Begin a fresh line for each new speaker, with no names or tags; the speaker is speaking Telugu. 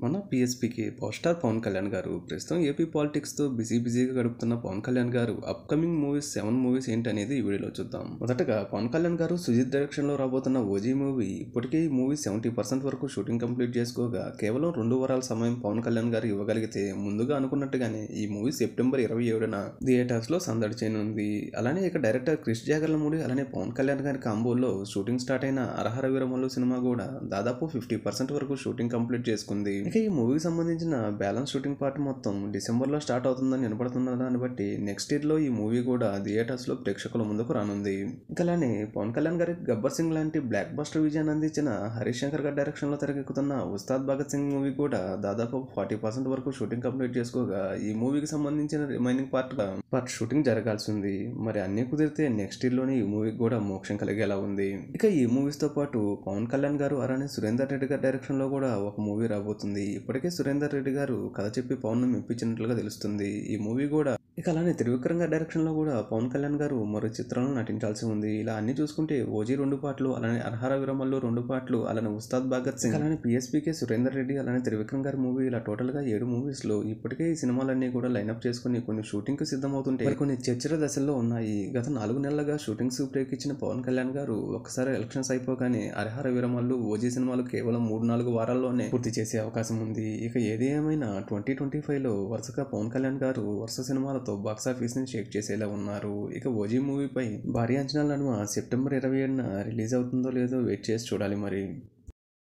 మన పీఎస్పీకి పవర్ స్టార్ పవన్ కళ్యాణ్ గారు ప్రస్తుతం ఏపీ పాలిటిక్స్తో బిజీగా గడుపుతున్న పవన్ కళ్యాణ్ గారు అప్కమింగ్ మూవీస్ 7 మూవీస్ ఏంటనేది ఈ వీడియోలో చూద్దాం. మొదటగా పవన్ కళ్యాణ్ గారు సుజిత్ డైరెక్షన్లో రాబోతున్న ఓజీ మూవీ ఇప్పటికే ఈ మూవీ 70% వరకు షూటింగ్ కంప్లీట్ చేసుకోగా కేవలం 2 వారాల సమయం పవన్ కళ్యాణ్ గారు ఇవ్వగలిగితే ముందుగా అనుకున్నట్టుగానే ఈ మూవీ సెప్టెంబర్ 27న థియేటర్స్లో సందడి చేయనుంది. అలానే ఇక డైరెక్టర్ క్రిష్ జాగర్లమూడి అలానే పవన్ కళ్యాణ్ గారి కాంబోలో షూటింగ్ స్టార్ట్ అయిన అరహర వీరమల్లు సినిమా కూడా దాదాపు 50% వరకు షూటింగ్ కంప్లీట్ చేసుకుంది. ఇక ఈ మూవీకి సంబంధించిన బ్యాలెన్స్ షూటింగ్ పార్ట్ మొత్తం డిసెంబర్లో స్టార్ట్ అవుతుందని వినపడుతున్న దాన్ని బట్టి నెక్స్ట్ ఇయర్లో ఈ మూవీ కూడా థియేటర్స్లో ప్రేక్షకుల ముందుకు రానుంది. ఇంకా అలానే పవన్ కళ్యాణ్ గారికి గబ్బర్ సింగ్ లాంటి బ్లాక్ బస్టర్ విజయాన్ని అందించిన హరీష్ శంకర్ గారి డైరెక్షన్లో తెరకెక్కుతున్న ఉస్తాద్ భగత్ సింగ్ మూవీ కూడా దాదాపు 40% వరకు షూటింగ్ కంప్లీట్ చేసుకోగా ఈ మూవీకి సంబంధించిన రిమైనింగ్ పార్ట్ షూటింగ్ జరగాల్సి ఉంది. మరి అన్నీ కుదిరితే నెక్స్ట్ ఇయర్లోనే ఈ మూవీకి కూడా మోక్షం కలిగేలా ఉంది. ఇక ఈ మూవీస్తో పాటు పవన్ కళ్యాణ్ గారు అలానే సురేందర్ రెడ్డి గారి డైరెక్షన్లో కూడా ఒక మూవీ రాబోతుంది. ఇప్పటికే సురేందర్ రెడ్డి గారు కథ చెప్పి పవన్ ను మెప్పించినట్లుగా తెలుస్తుంది. ఈ మూవీ కూడా ఇక అలానే త్రివిక్రమ్ గారి డైరెక్షన్లో కూడా పవన్ కళ్యాణ్ గారు మరో చిత్రంలో నటించాల్సి ఉంది. ఇలా అన్ని చూసుకుంటే ఓజీ 2 పార్ట్లు అలానే అర్హర వీరమల్లు 2 పార్ట్లు అలానే ఉస్తాద్ భగత్ సింగ్ అలానే పీఎస్పీకే సురేందర్ రెడ్డి అలానే త్రివిక్రమ్ గారి మూవీ ఇలా టోటల్గా 7 మూవీస్లో ఇప్పటికే ఈ సినిమాలన్నీ కూడా లైన్అప్ చేసుకుని కొన్ని షూటింగ్కి సిద్ధమవుతుంటే కొన్ని చర్చల దశల్లో ఉన్నాయి. గత 4 నెలలుగా షూటింగ్స్ బ్రేక్ ఇచ్చిన పవన్ కళ్యాణ్ గారు ఒక్కసారి ఎలక్షన్స్ అయిపోగానే అర్హర వీరమల్లు ఓజీ సినిమాలు కేవలం 3-4 వారాల్లోనే పూర్తి చేసే అవకాశం ఉంది. ఇక ఏది ఏమైనా 2025లో వరుసగా పవన్ కళ్యాణ్ గారు వరుస సినిమాలతో బాక్సాఫీస్ ని షేక్ చేసేలా ఉన్నారు. ఇక ఓజీ మూవీపై భారీ అంచనాల నడుమ సెప్టెంబర్ 27న రిలీజ్ అవుతుందో లేదో వెయిట్ చేసి చూడాలి మరి.